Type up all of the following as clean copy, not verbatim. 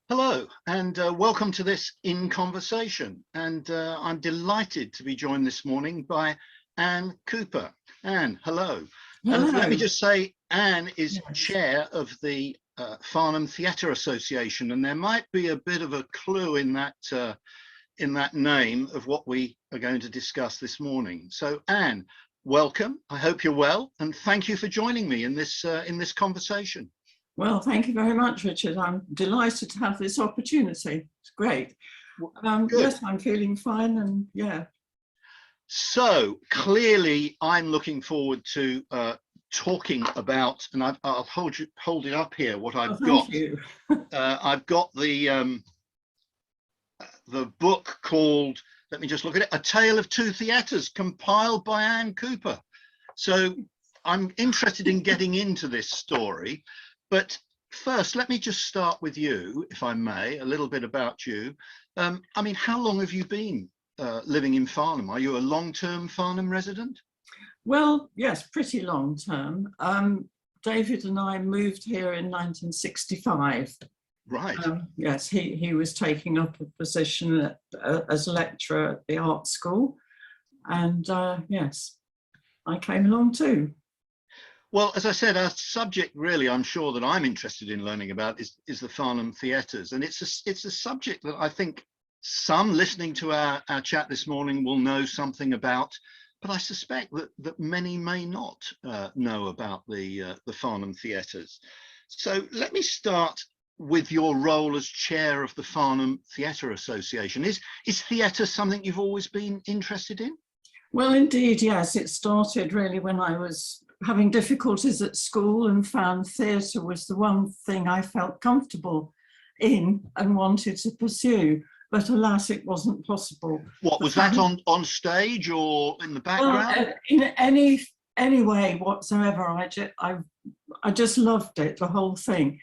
Hello, and welcome to this In Conversation. And I'm delighted to be joined this morning by Anne Cooper. Anne, hello. Hello. Let me just say, Anne is Yes. chair of the Farnham Theatre Association, and there might be a bit of a clue in that name of what we are going to discuss this morning. So, Anne, welcome. I hope you're well, and thank you for joining me in this conversation. Well, thank you very much, Richard. I'm delighted to have this opportunity. It's great. Yes, I'm feeling fine, and yeah. So clearly, I'm looking forward to talking about, and I'll hold it up here. What I've got. Thank you. I've got the book called. Let me just look at it. A Tale of Two Theatres, compiled by Anne Cooper. So I'm interested in getting into this story. But first, let me just start with you, if I may, a little bit about you. I mean, how long have you been living in Farnham? Are you a long-term Farnham resident? Well, yes, pretty long term. David and I moved here in 1965. Right. Yes, he was taking up a position as a lecturer at the art school. And yes, I came along too. Well, as I said, our subject really, I'm sure that I'm interested in learning about is the Farnham Theatres. And it's a subject that I think some listening to our chat this morning will know something about, but I suspect that many may not know about the Farnham Theatres. So let me start with your role as chair of the Farnham Theatre Association. Is theatre something you've always been interested in? Well, indeed, yes. It started really when I was having difficulties at school and found theatre was the one thing I felt comfortable in and wanted to pursue. But alas, it wasn't possible. What was that, on stage or in the background? Well, in any way whatsoever. I just loved it, the whole thing.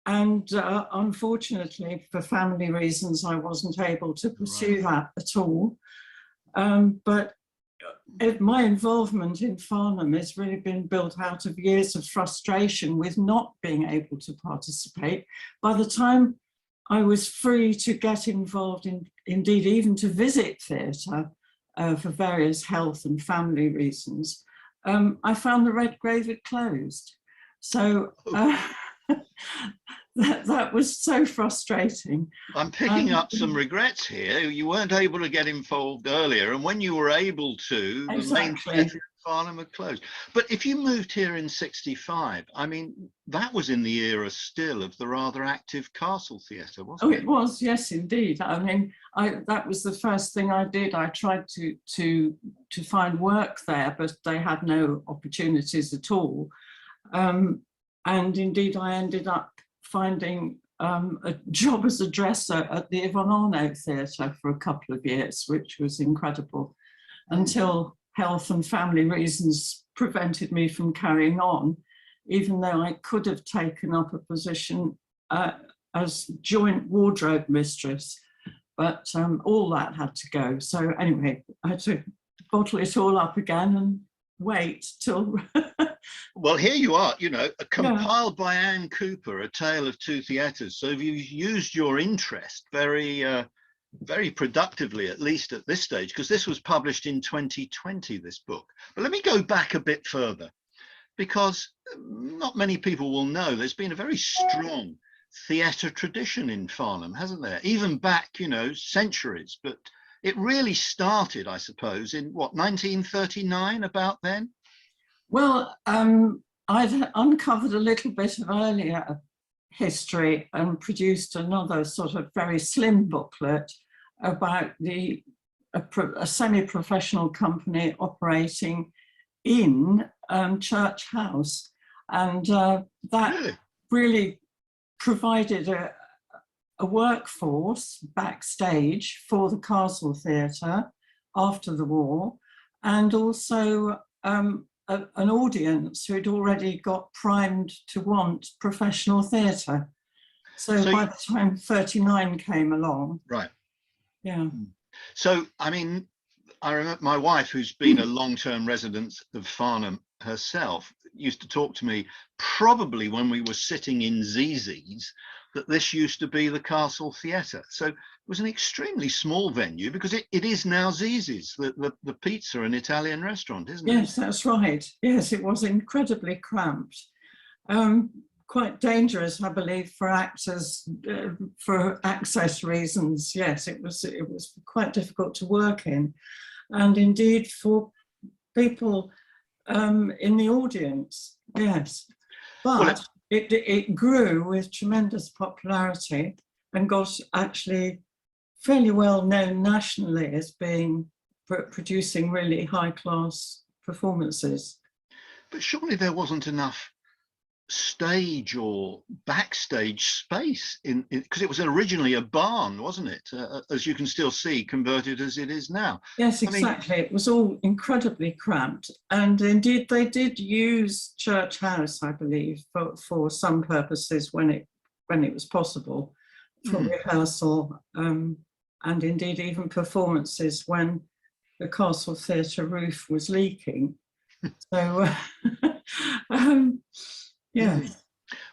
Unfortunately, for family reasons, I wasn't able to pursue that at all. But my involvement in Farnham has really been built out of years of frustration with not being able to participate. By the time I was free to get involved in, indeed even to visit theatre for various health and family reasons, I found the Red Grave had closed. So that was so frustrating. I'm picking up some regrets here. You weren't able to get involved earlier, and when you were able to, exactly. The main theatre in Farnham had closed. But if you moved here in '65, I mean, that was in the era still of the rather active Castle Theatre, wasn't it? Oh, it was, yes, indeed. I mean, that was the first thing I did. I tried to find work there, but they had no opportunities at all. And indeed, I ended up finding a job as a dresser at the Yvonne Arnault Theatre for a couple of years, which was incredible, until health and family reasons prevented me from carrying on, even though I could have taken up a position as joint wardrobe mistress, but all that had to go. So anyway, I had to bottle it all up again and wait till... Well, here you are, compiled by Anne Cooper, A Tale of Two Theatres. So you've used your interest very productively, at least at this stage, because this was published in 2020, this book. But let me go back a bit further, because not many people will know there's been a very strong theatre tradition in Farnham, hasn't there? Even back, centuries. But it really started, I suppose, in what, 1939, about then? Well, I'd uncovered a little bit of earlier history and produced another sort of very slim booklet about a semi-professional company operating in Church House. And that really provided a workforce backstage for the Castle Theatre after the war, and also an audience who had already got primed to want professional theatre. So by the time 39 came along. Right. Yeah. So, I mean, I remember my wife, who's been a long-term resident of Farnham herself, used to talk to me probably when we were sitting in Zizi's that this used to be the Castle Theatre. So it was an extremely small venue, because it is now Zizi's, the pizza and Italian restaurant, isn't it? Yes, that's right. Yes, it was incredibly cramped. Quite dangerous, I believe, for actors for access reasons. Yes, it was quite difficult to work in, and indeed for people in the audience. Yes, but it grew with tremendous popularity and got actually fairly well known nationally as being producing really high class performances. But surely there wasn't enough stage or backstage space in because it was originally a barn, wasn't it? As you can still see, converted as it is now. Yes, exactly. I mean, it was all incredibly cramped, and indeed they did use Church House, I believe, for some purposes when it was possible, for rehearsal, and indeed even performances when the Castle Theatre roof was leaking. So yeah.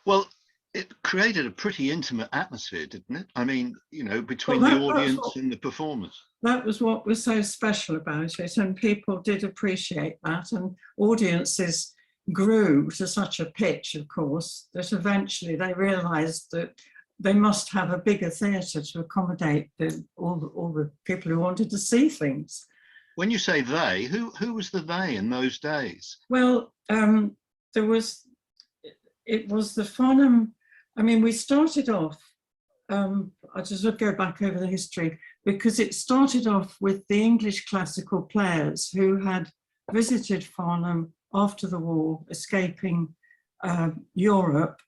Well, it created a pretty intimate atmosphere, didn't it? I mean, you know, between the audience and the performers. That was what was so special about it, and people did appreciate that, and audiences grew to such a pitch, of course, that eventually they realised that they must have a bigger theatre to accommodate all the people who wanted to see things. When you say they, who was the they in those days? Well, it was the Farnham. I mean, we started off, I just would go back over the history, because it started off with the English classical players who had visited Farnham after the war, escaping Europe.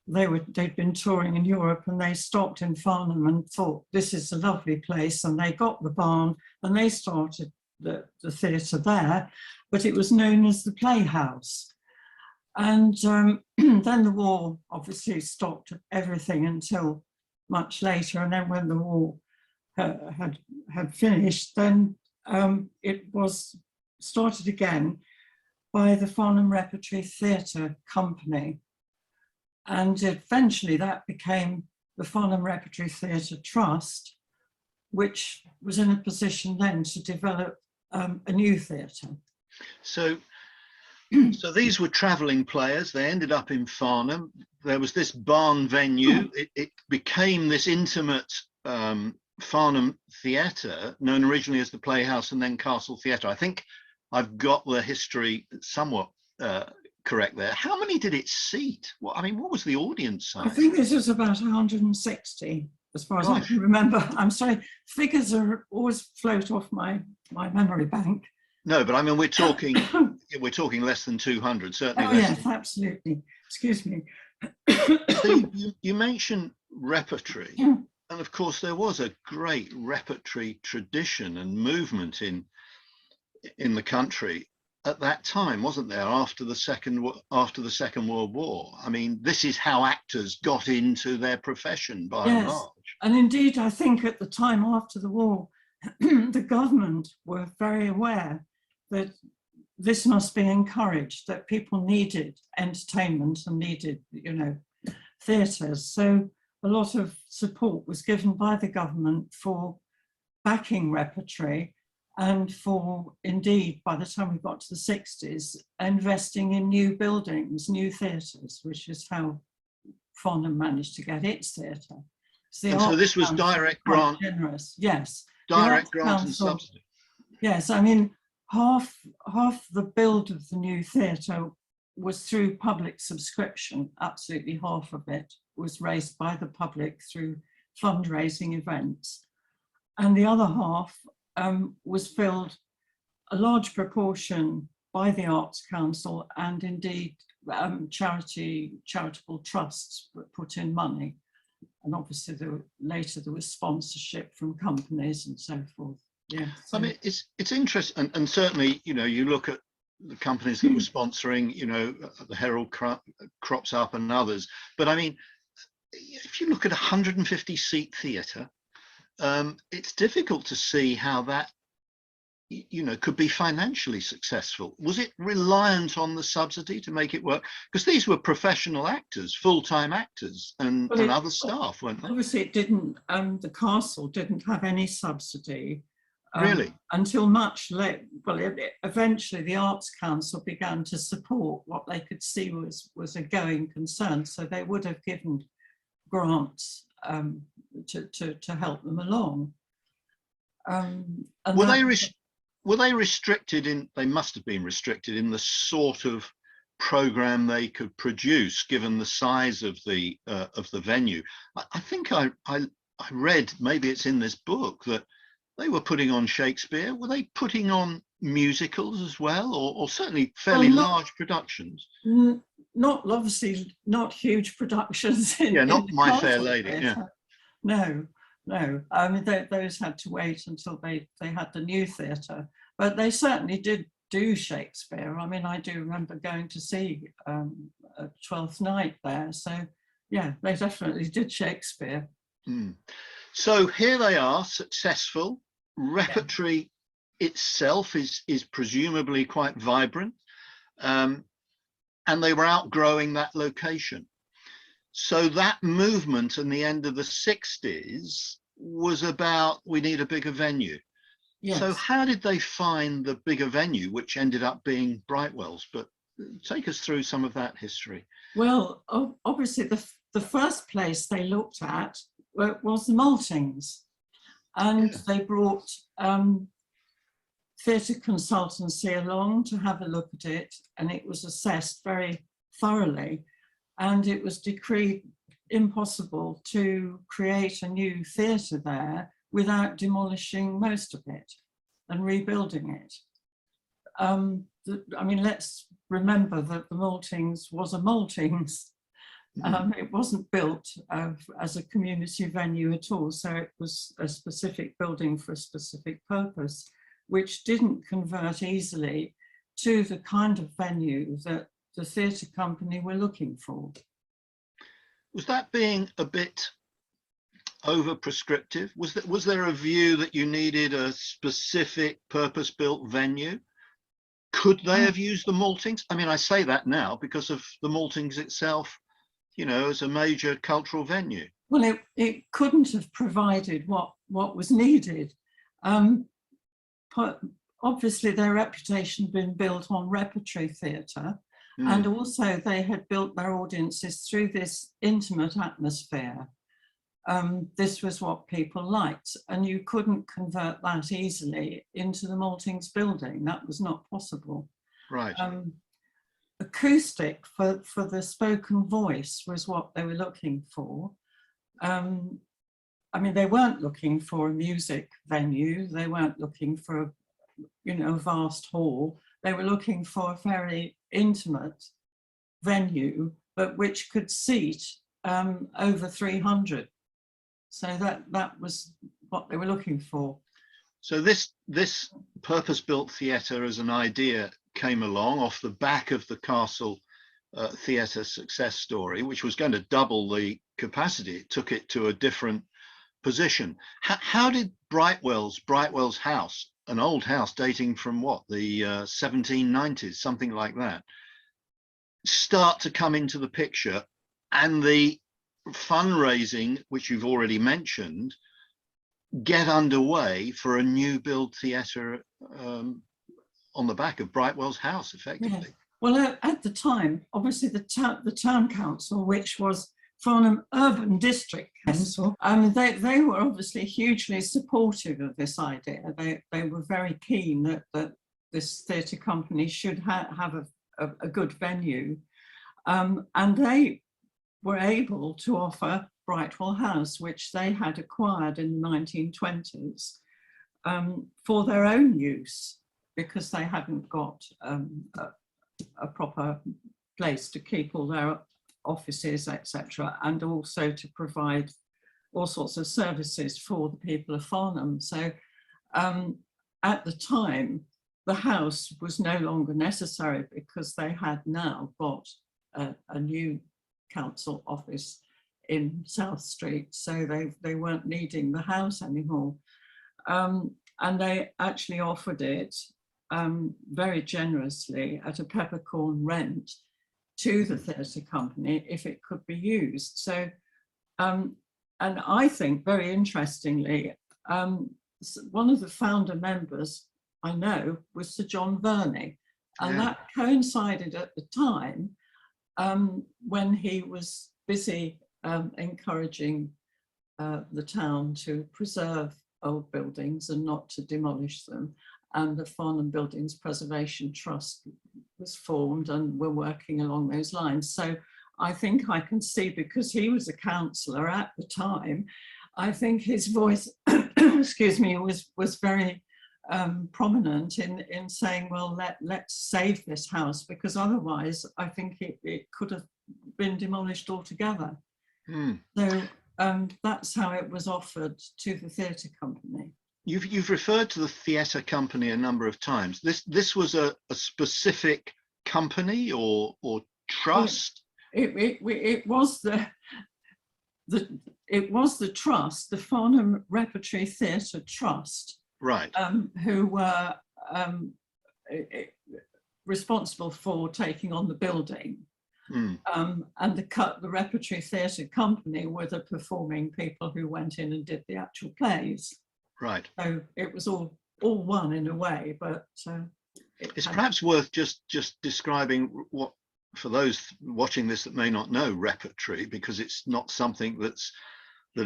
They'd been touring in Europe, and they stopped in Farnham and thought, this is a lovely place, and they got the barn and they started the theatre there, but it was known as the Playhouse. And then the war obviously stopped everything until much later. And then when the war had finished, then it was started again by the Farnham Repertory Theatre Company. And eventually that became the Farnham Repertory Theatre Trust, which was in a position then to develop a new theatre. So these were travelling players. They ended up in Farnham. There was this barn venue. It became this intimate Farnham Theatre, known originally as the Playhouse and then Castle Theatre. I think I've got the history somewhat correct there. How many did it seat? What was the audience size? I think this was about 160, as far as I can remember. I'm sorry, figures are always float off my memory bank. No, but I mean, we're talking less than 200, certainly. Oh, yes, absolutely. Excuse me. So you mentioned repertory, and of course there was a great repertory tradition and movement in the country at that time, wasn't there? After the Second World War. I mean, this is how actors got into their profession by and large. And indeed, I think at the time after the war, the government were very aware that this must be encouraged, that people needed entertainment and needed, theatres. So a lot of support was given by the government for backing repertory, and for, indeed, by the time we got to the 60s, investing in new buildings, new theatres, which is how Farnham managed to get its theatre. So this was direct grant? Generous, yes. Direct grant and subsidy? Yes, I mean, half the build of the new theatre was through public subscription. Absolutely half of it was raised by the public through fundraising events. And the other half was filled, a large proportion, by the Arts Council, and indeed charitable trusts put in money. And obviously later there was sponsorship from companies and so forth. Yeah. So. I mean, it's interesting, and certainly, you look at the companies that were sponsoring, the Herald crops up and others. But I mean, if you look at 150 seat theatre, it's difficult to see how that, you know, could be financially successful? Was it reliant on the subsidy to make it work? Because these were professional actors, full-time actors, and other staff, weren't they? Obviously, it didn't. The castle didn't have any subsidy Really? until much late. Well, eventually, the Arts Council began to support what they could see was a going concern. So they would have given grants to help them along. Were they restricted in? They must have been restricted in the sort of program they could produce, given the size of the venue. I think I read, maybe it's in this book, that they were putting on Shakespeare. Were they putting on musicals as well, or certainly fairly large productions? Not obviously not huge productions. Not My Fair Lady. Yeah. No. I mean, those had to wait until they had the new theatre, but they certainly did do Shakespeare. I mean, I do remember going to see Twelfth Night there. So yeah, they definitely did Shakespeare. So here they are, successful. Repertory itself is presumably quite vibrant, and they were outgrowing that location. So that movement in the end of the 60s was about, we need a bigger venue. Yes. So how did they find the bigger venue, which ended up being Brightwell's? But take us through some of that history. Well, obviously the first place they looked at was the Maltings, and they brought theatre consultancy along to have a look at it, and it was assessed very thoroughly. And it was decreed impossible to create a new theatre there without demolishing most of it and rebuilding it. I mean, let's remember that the Maltings was a Maltings. It wasn't built as a community venue at all. So it was a specific building for a specific purpose, which didn't convert easily to the kind of venue that the theatre company were looking for. Was that being a bit over prescriptive? Was there a view that you needed a specific purpose-built venue? Could they have used the Maltings? I mean, I say that now because of the Maltings itself, you know, as a major cultural venue. Well, it couldn't have provided what was needed. Obviously, their reputation had been built on repertory theatre. And also they had built their audiences through this intimate atmosphere. This was what people liked, and you couldn't convert that easily into the Maltings building. That was not possible. Right. Acoustic for the spoken voice was what they were looking for. I mean, they weren't looking for a music venue. They weren't looking for a vast hall. They were looking for a very intimate venue, but which could seat over 300. So that was what they were looking for. So this purpose-built theatre as an idea came along off the back of the Castle Theatre success story, which was going to double the capacity. It took it to a different position. How did Brightwell's house, an old house dating from what, the 1790s, something like that, start to come into the picture, and the fundraising, which you've already mentioned, get underway for a new build theatre on the back of Brightwell's house, effectively? Yeah. Well, at the time, obviously the town council, which was Farnham Urban District Council, they were obviously hugely supportive of this idea. They were very keen that this theatre company should have a good venue, and they were able to offer Brightwell House, which they had acquired in the 1920s for their own use, because they hadn't got a proper place to keep all their offices, etc., and also to provide all sorts of services for the people of Farnham. So at the time, the house was no longer necessary because they had now got a new council office in South Street, so they weren't needing the house anymore. and they actually offered it very generously at a peppercorn rent to the theatre company if it could be used. So, and I think very interestingly, one of the founder members I know was Sir John Verney, and that coincided at the time when he was busy encouraging the town to preserve old buildings and not to demolish them. And the Farnham Buildings Preservation Trust was formed, and we're working along those lines. So I think I can see, because he was a councillor at the time, I think his voice, excuse me, was very prominent in saying, well, let's save this house, because otherwise I think it could have been demolished altogether. So that's how it was offered to the theatre company. You've referred to the theatre company a number of times. This was a specific company or trust? It was the trust, the Farnham Repertory Theatre Trust, right? Who were responsible for taking on the building. And the Repertory Theatre Company were the performing people who went in and did the actual plays. Right. So it was all one in a way, but it's perhaps worth just describing what, for those watching this that may not know repertory, because it's not something that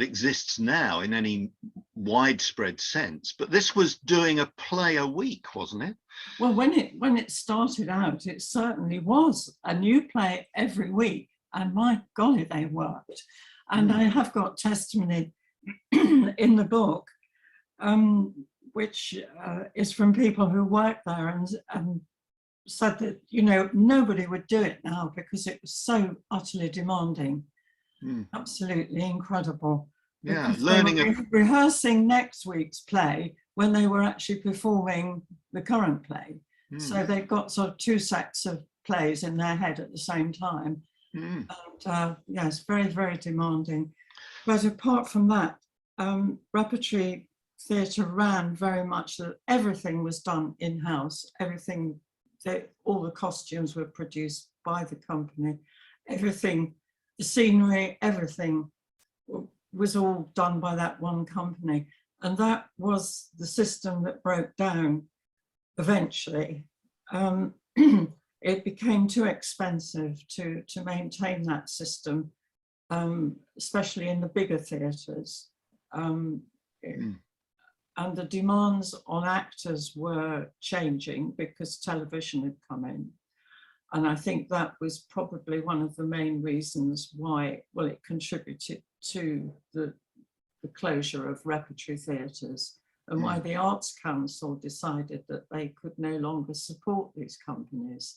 exists now in any widespread sense. But this was doing a play a week, wasn't it? Well, when it started out, it certainly was a new play every week, and my golly, they worked. And I have got testimony in the book, which is from people who worked there and said that, you know, nobody would do it now because it was so utterly demanding. Absolutely incredible. Yeah, learning rehearsing next week's play when they were actually performing the current play. So they've got sort of two sets of plays in their head at the same time. And yes, very, very demanding. But apart from that, repertory theatre ran very much that everything was done in-house. Everything, all the costumes were produced by the company. Everything, the scenery, everything was all done by that one company. And that was the system that broke down eventually. It became too expensive to maintain that system, especially in the bigger theatres. And the demands on actors were changing because television had come in. And I think that was probably one of the main reasons why, well, it contributed to the closure of repertory theatres, and why the Arts Council decided that they could no longer support these companies.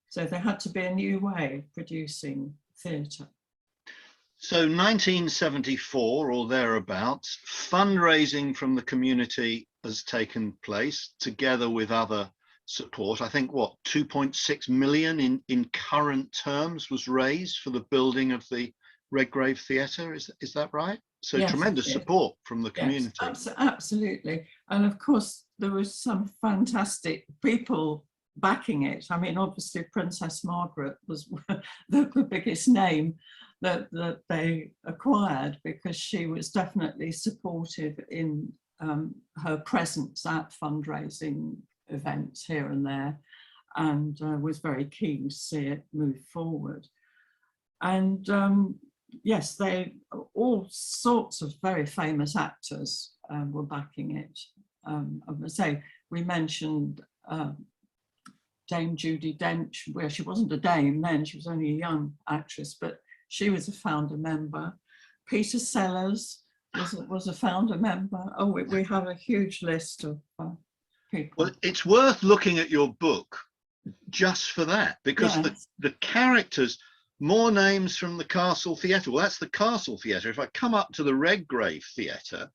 So there had to be a new way of producing theatre. So 1974 or thereabouts, fundraising from the community has taken place together with other support. I think what, 2.6 million in current terms was raised for the building of the Redgrave Theatre. Is that right? So yes, tremendous support from the community. Yes, absolutely. And of course, there was some fantastic people backing it. I mean, obviously Princess Margaret was the biggest name that they acquired, because she was definitely supportive in her presence at fundraising events here and there, and was very keen to see it move forward. And yes, all sorts of very famous actors were backing it. I would say we mentioned Dame Judi Dench, where she wasn't a dame then, she was only a young actress, but she was a founder member. Peter Sellers was a founder member. Oh, we have a huge list of people. Well, it's worth looking at your book just for that, because yes, the characters, more names from the Castle Theatre. Well, that's the Castle Theatre. If I come up to the Redgrave Theatre,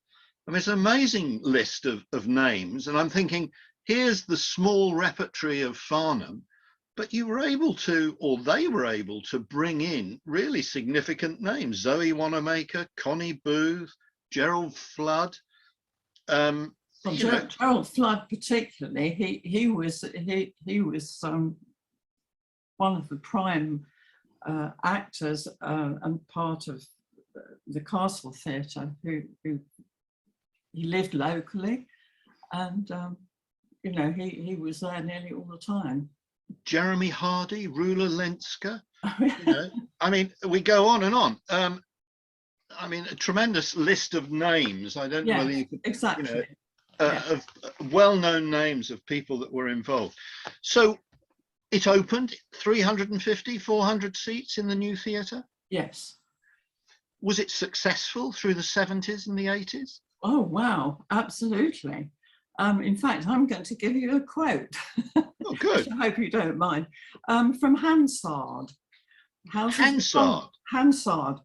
I mean, it's an amazing list of names, and I'm thinking, here's the small repertory of Farnham, but you were able to, or they were able to, bring in really significant names: Zoe Wanamaker, Connie Booth, Gerald Flood. Well, you know, Gerald Flood particularly, he was one of the prime actors and part of the Castle Theatre who he lived locally, and you know, he was there nearly all the time. Jeremy Hardy, Rula Lenska, you know, I mean, we go on and on. I mean, a tremendous list of names. I don't know whether you could, exactly. You know, of well-known names of people that were involved. So it opened 350, 400 seats in the new theatre. Yes. Was it successful through the 70s and the 80s? Oh, wow, absolutely. In fact, I'm going to give you a quote. Oh, good. I hope you don't mind. From Hansard. Hansard? Hansard,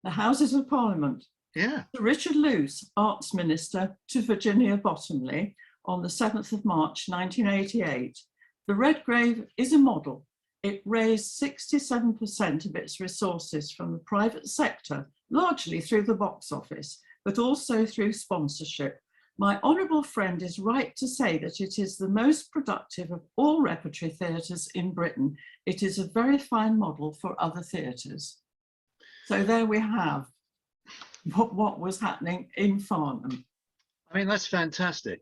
the Houses of Parliament. Yeah. Richard Luce, Arts Minister to Virginia Bottomley on the 7th of March, 1988. The Redgrave is a model. It raised 67% of its resources from the private sector, largely through the box office, but also through sponsorship. My honourable friend is right to say that it is the most productive of all repertory theatres in Britain. It is a very fine model for other theatres. So there we have what was happening in Farnham. I mean, that's fantastic.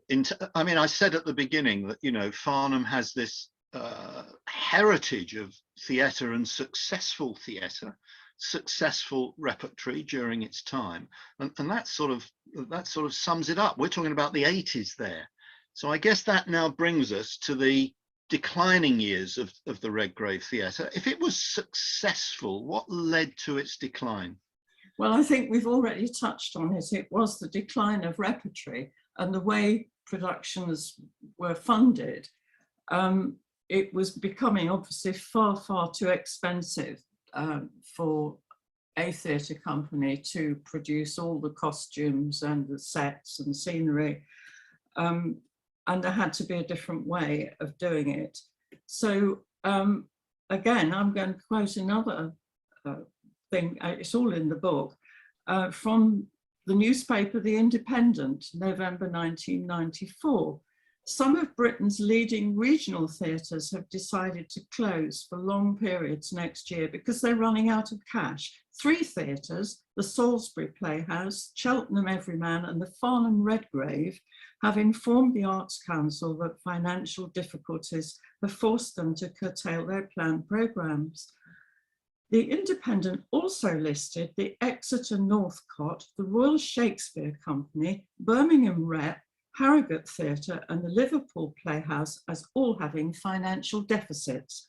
I mean, I said at the beginning that, you know, Farnham has this heritage of theatre and successful theatre, successful repertory during its time, and that sort of sums it up. We're talking about the 80s there, so I guess that now brings us to the declining years of the Redgrave Theatre. If it was successful, what led to its decline? Well, I think we've already touched on it. It was the decline of repertory and the way productions were funded. It was becoming obviously far, far too expensive for a theatre company to produce all the costumes and the sets and scenery. And there had to be a different way of doing it. So again, I'm going to quote another thing, it's all in the book, from the newspaper The Independent, November 1994. Some of Britain's leading regional theatres have decided to close for long periods next year because they're running out of cash. 3 theatres, the Salisbury Playhouse, Cheltenham Everyman and the Farnham Redgrave, have informed the Arts Council that financial difficulties have forced them to curtail their planned programmes. The Independent also listed the Exeter Northcott, the Royal Shakespeare Company, Birmingham Rep, Harrogate Theatre and the Liverpool Playhouse as all having financial deficits.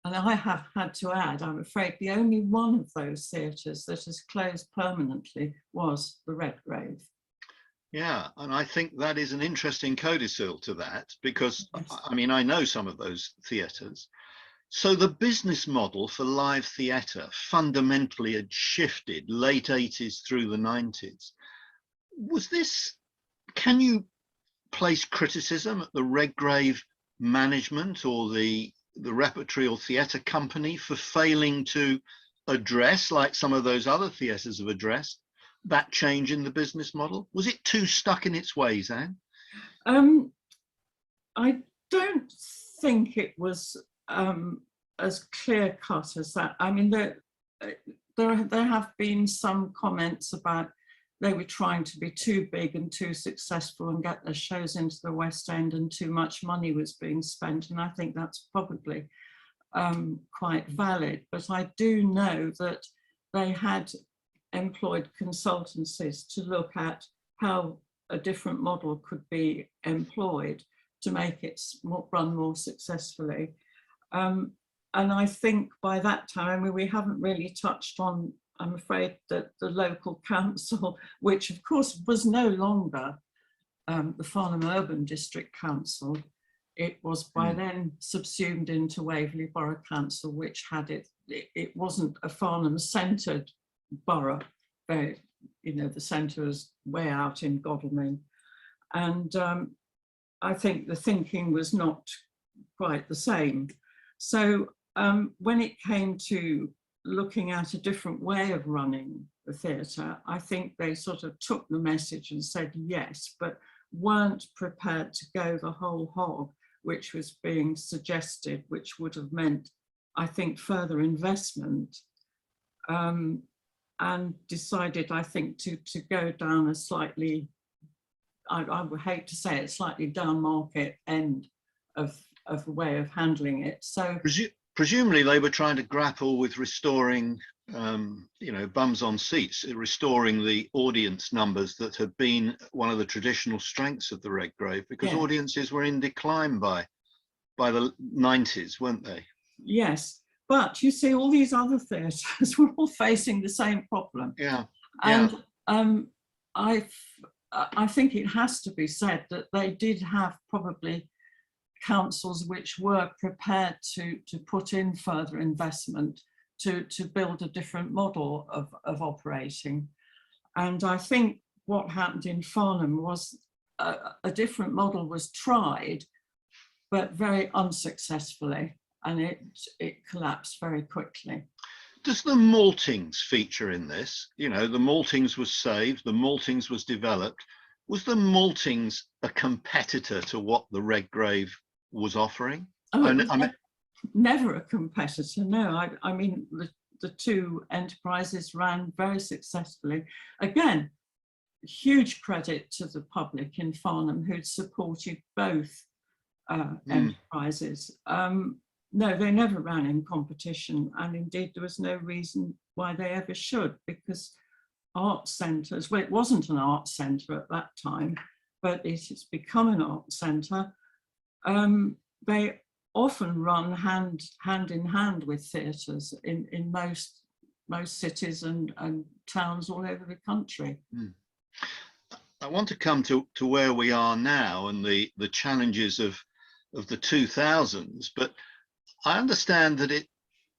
And I have had to add, I'm afraid the only one of those theatres that has closed permanently was the Redgrave. Yeah, and I think that is an interesting codicil to that, because Yes. I mean, I know some of those theatres. So the business model for live theatre fundamentally had shifted late 80s through the 90s. Was this, can you place criticism at the Redgrave management or the repertory or theatre company for failing to address, like some of those other theatres have addressed, that change in the business model? Was it too stuck in its ways, Anne? I don't think it was as clear cut as that. I mean, there have been some comments about they were trying to be too big and too successful and get their shows into the West End, and too much money was being spent. And I think that's probably quite valid. But I do know that they had employed consultancies to look at how a different model could be employed to make it run more successfully. And I think by that time, we haven't really touched on, I'm afraid, that the local council, which of course was no longer the Farnham Urban District Council, it was by then subsumed into Waverley Borough Council, which had it wasn't a Farnham-centred borough. You know, the centre was way out in Godalming. And I think the thinking was not quite the same. So when it came to looking at a different way of running the theatre, I think they sort of took the message and said yes, but weren't prepared to go the whole hog, which was being suggested, which would have meant, I think, further investment, and decided, I think, to go down a slightly, I would hate to say it, slightly down market end of a way of handling it. So presumably they were trying to grapple with restoring, you know, bums on seats, restoring the audience numbers that had been one of the traditional strengths of the Redgrave, because audiences were in decline by the 90s, weren't they? Yes, but you see, all these other theatres were all facing the same problem. Yeah. And I think it has to be said that they did have probably councils which were prepared to put in further investment to build a different model of operating. And I think what happened in Farnham was a different model was tried, but very unsuccessfully, and it collapsed very quickly. Does the Maltings feature in this? You know, the Maltings was saved, the Maltings was developed. Was the Maltings a competitor to what the Redgrave was offering? Oh, never a competitor, no. I mean, the two enterprises ran very successfully. Again, huge credit to the public in Farnham who'd supported both enterprises. No, they never ran in competition, and indeed there was no reason why they ever should, because art centres, well, it wasn't an art centre at that time, but it has become an art centre. They often run hand in hand with theatres in most cities and towns all over the country. I want to come to where we are now and the challenges of the 2000s, but I understand that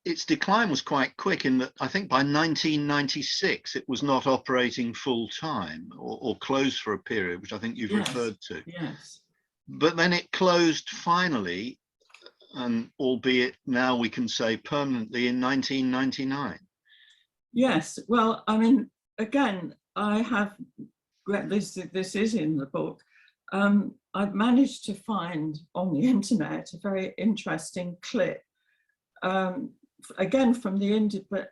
its decline was quite quick, in that I think by 1996 it was not operating full time, or closed for a period, which I think you've referred to. Yes. But then it closed finally, and albeit now we can say permanently, in 1999. Yes, well, I mean, again, I have read this is in the book. I've managed to find on the internet a very interesting clip, again from the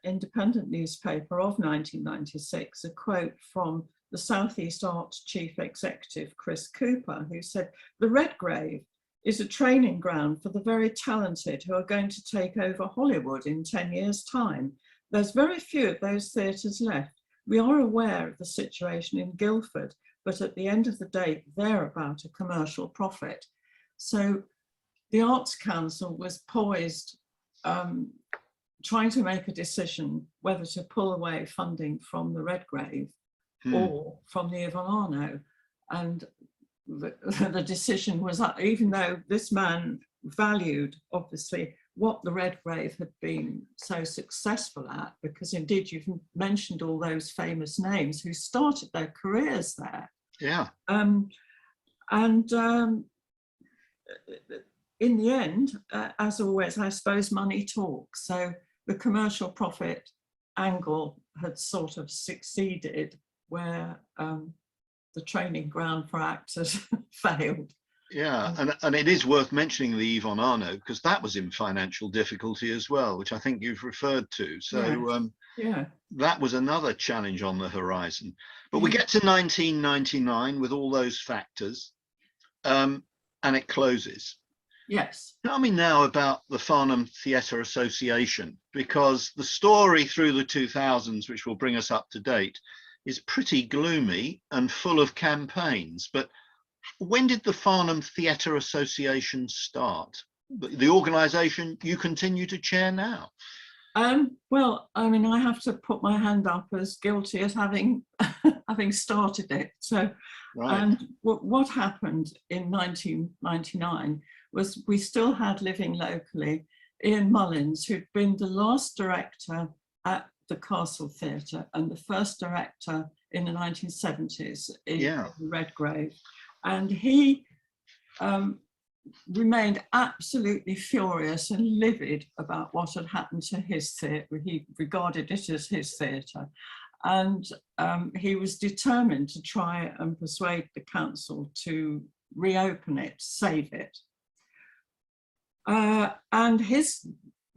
Independent newspaper of 1996, a quote from the South East Arts Chief Executive, Chris Cooper, who said, "The Redgrave is a training ground for the very talented who are going to take over Hollywood in 10 years' time. There's very few of those theatres left. We are aware of the situation in Guildford, but at the end of the day, they're about a commercial profit." So the Arts Council was poised, trying to make a decision whether to pull away funding from the Redgrave or from the Yvonne Arnaud. And the decision was, even though this man valued, obviously, what the Redgrave had been so successful at, because indeed you've mentioned all those famous names who started their careers there. Yeah. In the end, as always, I suppose money talks. So the commercial profit angle had sort of succeeded where the training ground for actors failed. Yeah, and it is worth mentioning the Yvonne Arnaud, because that was in financial difficulty as well, which I think you've referred to. So that was another challenge on the horizon. But we get to 1999 with all those factors, and it closes. Yes. Tell me now about the Farnham Theatre Association, because the story through the 2000s, which will bring us up to date, is pretty gloomy and full of campaigns. But when did the Farnham Theatre Association start? The organisation you continue to chair now? Well, I mean, I have to put my hand up as guilty as having having started it. So, and what happened in 1999 was we still had living locally Ian Mullins, who'd been the last director at the Castle Theatre and the first director in the 1970s in the Redgrave. And he remained absolutely furious and livid about what had happened to his theatre. He regarded it as his theatre. and he was determined to try and persuade the council to reopen it, save it. And his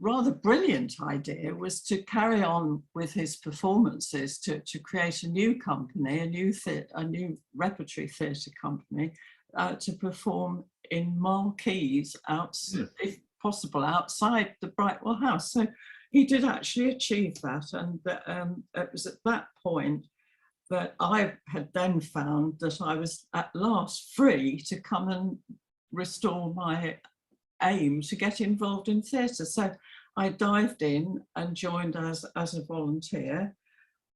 rather brilliant idea was to carry on with his performances, to create a new company, a new repertory theatre company, to perform in marquees, if possible, outside the Brightwell House. So he did actually achieve that, and it was at that point that I had then found that I was at last free to come and restore my aim to get involved in theatre. So I dived in and joined as a volunteer,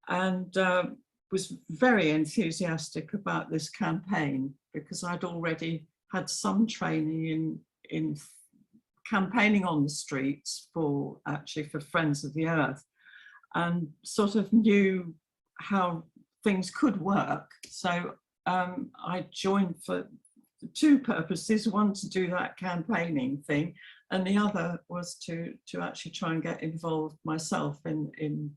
and was very enthusiastic about this campaign because I'd already had some training in campaigning on the streets for Friends of the Earth, and sort of knew how things could work. So I joined for two purposes: one, to do that campaigning thing, and the other was to actually try and get involved myself in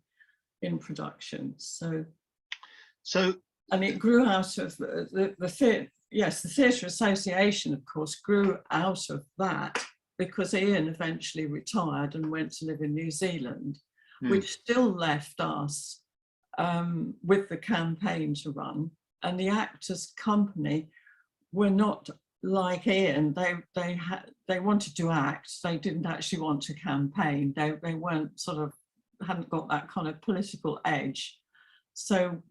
production. So and it grew out of the theatre. Yes, the Theatre Association, of course, grew out of that because Ian eventually retired and went to live in New Zealand, which still left us with the campaign to run. And the Actors Company were not like Ian. They wanted to act. They didn't actually want to campaign. They weren't hadn't got that kind of political edge. So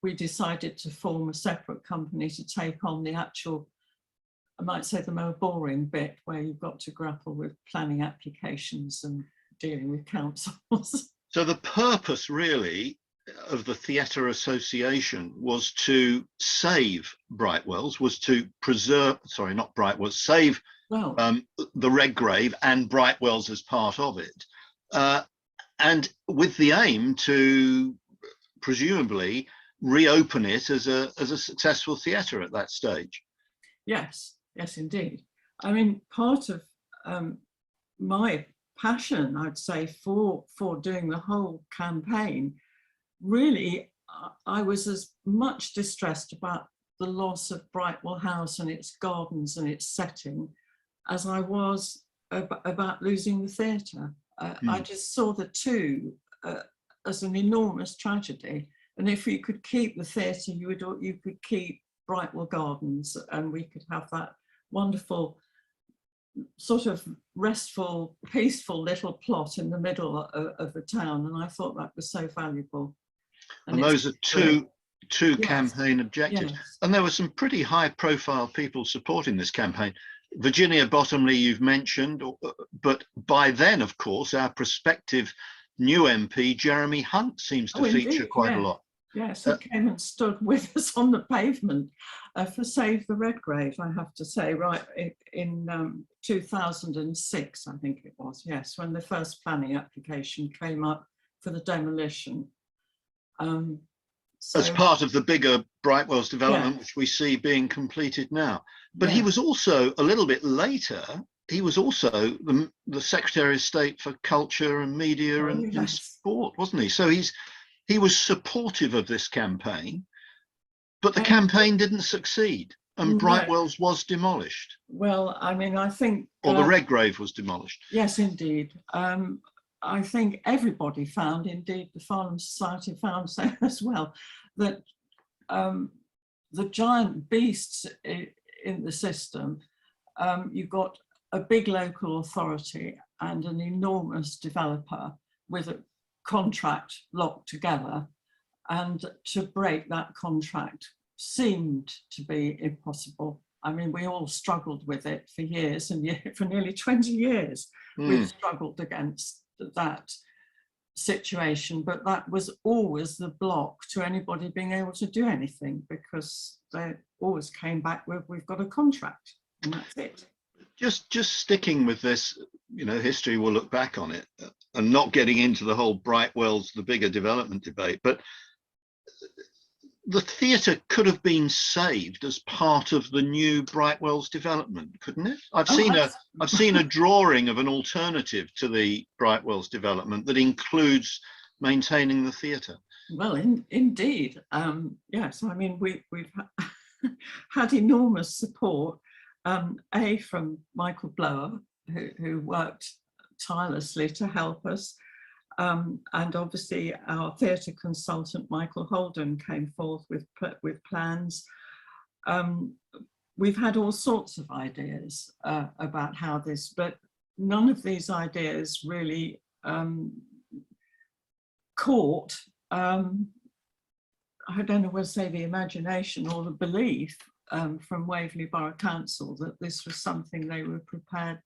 we decided to form a separate company to take on the actual, I might say, the more boring bit, where you've got to grapple with planning applications and dealing with councils. So the purpose really of the Theatre Association was to save Brightwells, was to preserve, sorry, not Brightwells, save the Redgrave and Brightwells as part of it. And with the aim to presumably reopen it as a successful theatre at that stage. Yes, yes, indeed. I mean, part of my passion, I'd say, for doing the whole campaign, really, I was as much distressed about the loss of Brightwell House and its gardens and its setting as I was about losing the theatre. I just saw the two as an enormous tragedy. And if you could keep the theatre, you could keep Brightwell Gardens, and we could have that wonderful sort of restful, peaceful little plot in the middle of the town. And I thought that was so valuable. And those are two campaign objectives. Yes. And there were some pretty high profile people supporting this campaign. Virginia Bottomley, you've mentioned, but by then, of course, our prospective new MP, Jeremy Hunt, seems to feature quite a lot. Yes, he came and stood with us on the pavement for Save the Redgrave, I have to say, right in 2006, I think it was, yes, when the first planning application came up for the demolition. As part of the bigger Brightwells development, which we see being completed now. But he was also, a little bit later, he was also the Secretary of State for Culture and Media and Sport, wasn't he? So he was supportive of this campaign, but the campaign didn't succeed, and Brightwells was demolished. Well, I mean, I think... Or the Redgrave was demolished. Yes, indeed. I think everybody found, indeed the Farnham Society found so as well, that the giant beasts in the system, you've got a big local authority and an enormous developer with a contract locked together, and to break that contract seemed to be impossible. I mean, we all struggled with it for years and for nearly 20 years. We've struggled against that situation, but that was always the block to anybody being able to do anything, because they always came back with, we've got a contract, and that's it. Just sticking with this, you know, history will look back on it, and not getting into the whole Brightwells, the bigger development debate, but the theatre could have been saved as part of the new Brightwells development, couldn't it? I've seen a drawing of an alternative to the Brightwells development that includes maintaining the theatre. Well, indeed, yes. I mean, we've had enormous support. From Michael Blower, who worked tirelessly to help us, and obviously our theatre consultant Michael Holden came forth with plans. We've had all sorts of ideas about how this, but none of these ideas really caught, I don't know whether to say the imagination or the belief from Waverley Borough Council that this was something they were prepared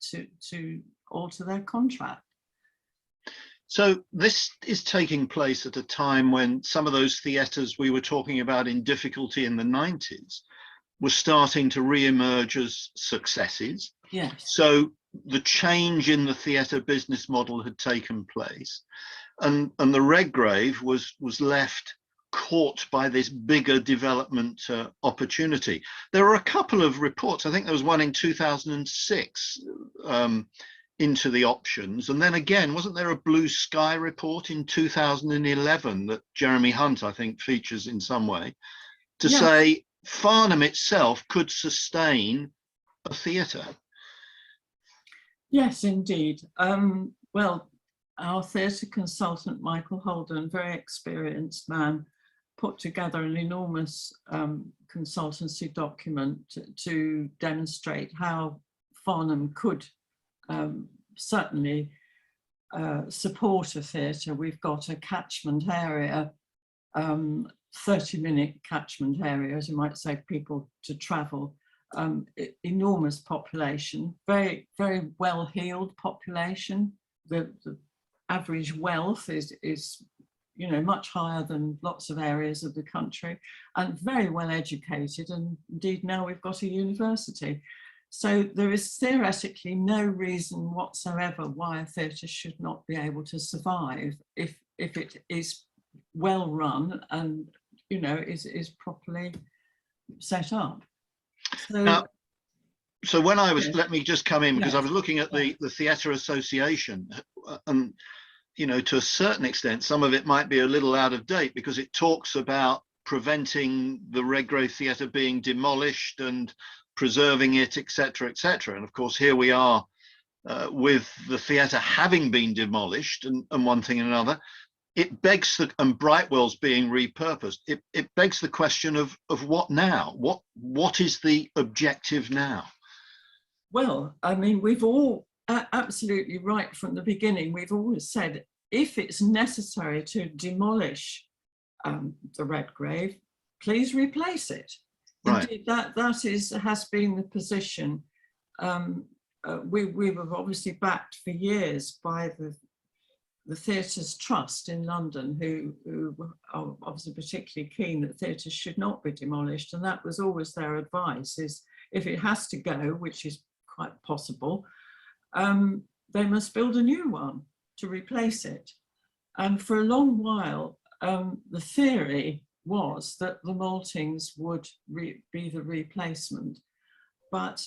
to alter their contract. So this is taking place at a time when some of those theatres we were talking about in difficulty in the 90s were starting to re-emerge as successes. Yes. So the change in the theatre business model had taken place, and the Redgrave was left caught by this bigger development opportunity. There were a couple of reports. I think there was one in 2006 into the options, and then again, wasn't there a Blue Sky report in 2011 that Jeremy Hunt, I think, features in some way to say Farnham itself could sustain a theatre? Yes, indeed. Well, our theatre consultant, Michael Holden, very experienced man, put together an enormous consultancy document to demonstrate how Farnham could certainly support a theatre. We've got a catchment area, 30-minute catchment area, as you might say, people to travel. Enormous population, very, very well-heeled population. The average wealth is you know, much higher than lots of areas of the country, and very well educated, and indeed now we've got a university. So there is theoretically no reason whatsoever why a theatre should not be able to survive if it is well run and, you know, is properly set up. So, now, so when I was, yes. Let me just come in, because Yes. I was looking at the Theatre Association, and you know, to a certain extent, some of it might be a little out of date because it talks about preventing the Redgrave Theatre being demolished and preserving it, etc., etc. And of course, here we are with the theatre having been demolished and one thing and another. It begs and Brightwell's being repurposed. It begs the question of what now? What is the objective now? Well, I mean, we've all absolutely right from the beginning. We've always said if it's necessary to demolish the Redgrave, please replace it. Right. Indeed, that has been the position. We were obviously backed for years by the Theatres Trust in London, who are obviously particularly keen that theatres should not be demolished, and that was always their advice: is if it has to go, which is quite possible, they must build a new one to replace it. And for a long while, the theory was that the Maltings would be the replacement, but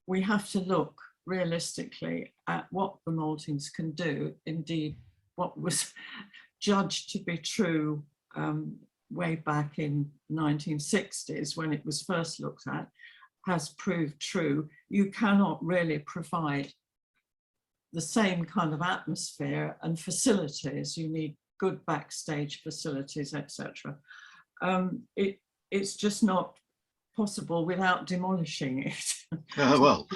we have to look realistically at what the Maltings can do. Indeed, what was judged to be true way back in 1960s when it was first looked at has proved true. You cannot really provide the same kind of atmosphere and facilities. You need good backstage facilities, etc. It's just not possible without demolishing it. Well,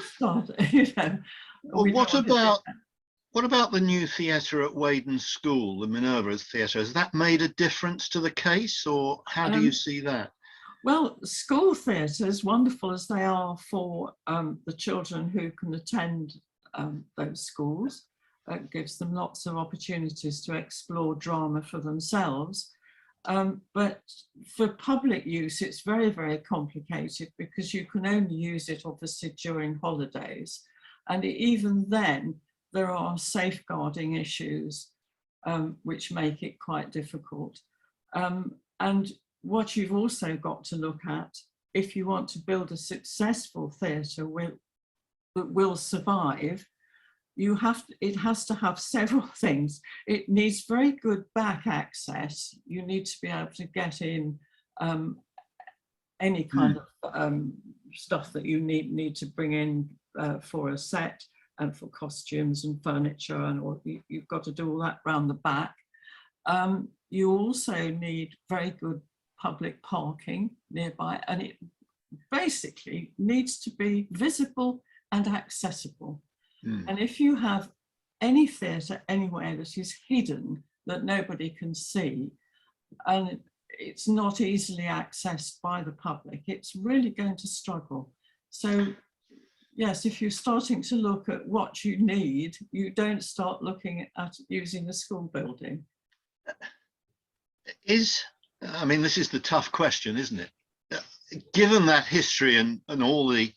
You know, well, what about the new theatre at Weydon School, the Minerva Theatre? Has that made a difference to the case, or how do you see that? Well, school theatres, wonderful as they are for the children who can attend those schools, gives them lots of opportunities to explore drama for themselves. But for public use, it's very, very complicated because you can only use it obviously during holidays. And even then, there are safeguarding issues which make it quite difficult. And what you've also got to look at, if you want to build a successful theatre that will survive, it has to have several things. It needs very good back access. You need to be able to get in any kind of stuff that you need to bring in for a set and for costumes and furniture, and you've got to do all that round the back. You also need very good public parking nearby, and it basically needs to be visible and accessible. And if you have any theatre anywhere that is hidden, that nobody can see, and it's not easily accessed by the public, it's really going to struggle. So yes, if you're starting to look at what you need, you don't start looking at using a school building. I mean, this is the tough question, isn't it? Given that history and all the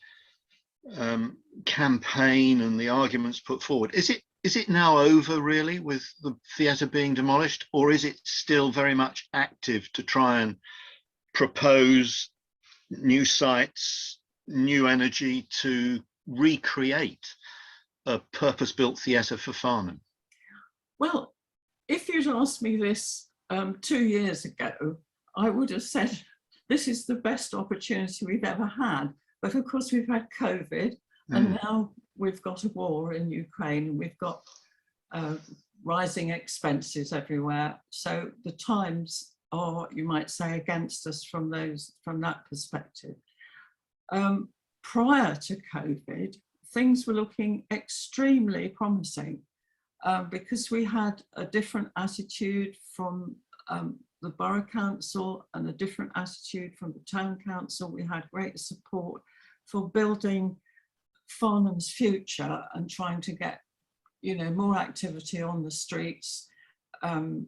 campaign and the arguments put forward, is it now over really with the theatre being demolished, or is it still very much active to try and propose new sites, new energy to recreate a purpose-built theatre for Farnham? Well, if you'd asked me this 2 years ago, I would have said this is the best opportunity we've ever had. But of course, we've had COVID, and now we've got a war in Ukraine, and we've got rising expenses everywhere. So the times are, you might say, against us from that perspective. Prior to COVID, things were looking extremely promising because we had a different attitude from the Borough Council and a different attitude from the Town Council. We had great support for building Farnham's future and trying to get, more activity on the streets,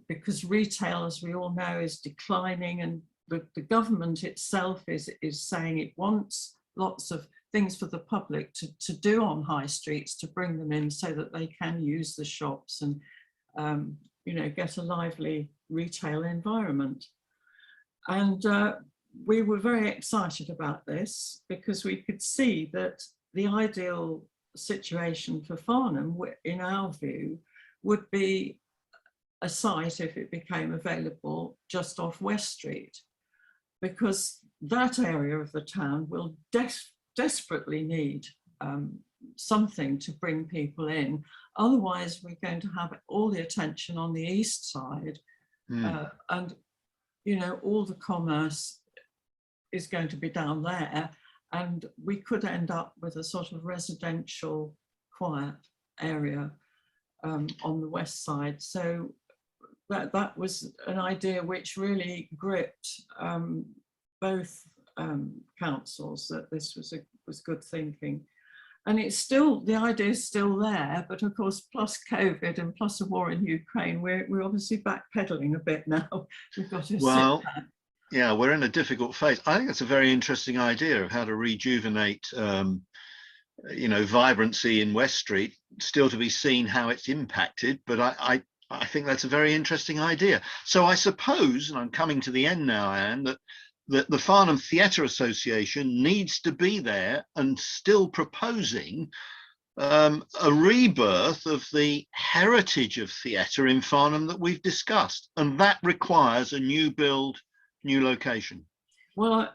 because retail, as we all know, is declining, and the government itself is saying it wants lots of things for the public to do on high streets, to bring them in so that they can use the shops and get a lively retail environment. And we were very excited about this because we could see that the ideal situation for Farnham, in our view, would be a site, if it became available, just off West Street, because that area of the town will desperately need something to bring people in. Otherwise, we're going to have all the attention on the east side, and all the commerce is going to be down there, and we could end up with a sort of residential, quiet area on the west side. So that was an idea which really gripped both councils, that this was good thinking. And it's still, the idea is still there, but of course, plus COVID and plus the war in Ukraine, we're obviously backpedaling a bit now. We've got to sit back. Yeah, we're in a difficult phase. I think it's a very interesting idea of how to rejuvenate, vibrancy in West Street. Still to be seen how it's impacted, but I think that's a very interesting idea. So I suppose, and I'm coming to the end now, Anne, that the Farnham Theatre Association needs to be there and still proposing a rebirth of the heritage of theatre in Farnham that we've discussed, and that requires a new build, new location. Well,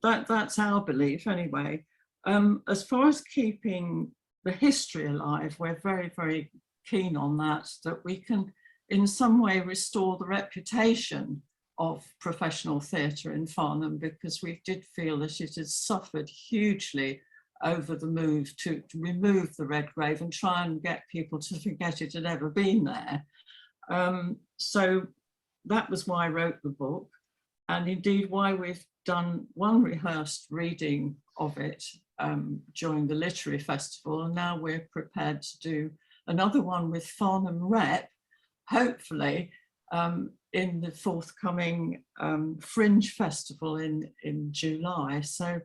that's our belief anyway. As far as keeping the history alive, we're very, very keen on that we can in some way restore the reputation of professional theatre in Farnham, because we did feel that it has suffered hugely over the move to remove the red grave and try and get people to forget it had ever been there. So that was why I wrote the book, and indeed why we've done one rehearsed reading of it during the literary festival, and now we're prepared to do another one with Farnham Rep, hopefully in the forthcoming Fringe Festival in July. So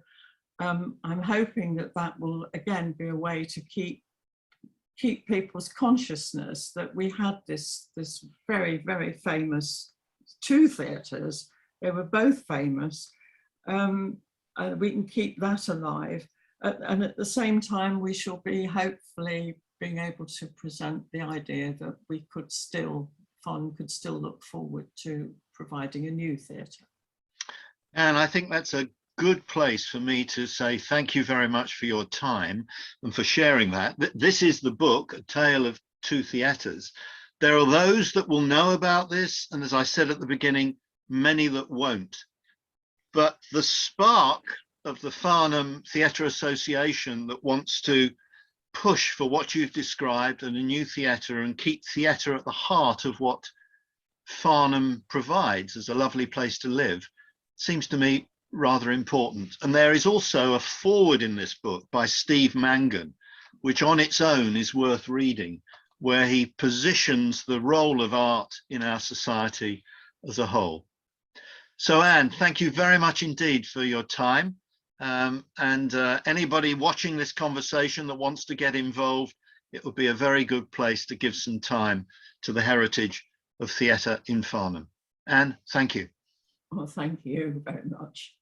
I'm hoping that will again be a way to keep people's consciousness that we had this very, very famous two theatres. They were both famous. We can keep that alive. And at the same time, we shall be hopefully being able to present the idea that we could still, Farnham could still look forward to providing a new theatre. And I think that's a good place for me to say thank you very much for your time and for sharing that. This is the book, A Tale of Two Theatres. There are those that will know about this, and as I said at the beginning, many that won't. But the spark of the Farnham Theatre Association that wants to push for what you've described and a new theatre and keep theatre at the heart of what Farnham provides as a lovely place to live seems to me rather important. And there is also a foreword in this book by Steve Mangan, which on its own is worth reading, where he positions the role of art in our society as a whole. So Anne, thank you very much indeed for your time. Anybody watching this conversation that wants to get involved, it would be a very good place to give some time to the heritage of theatre in Farnham. Anne, thank you. Well, thank you very much.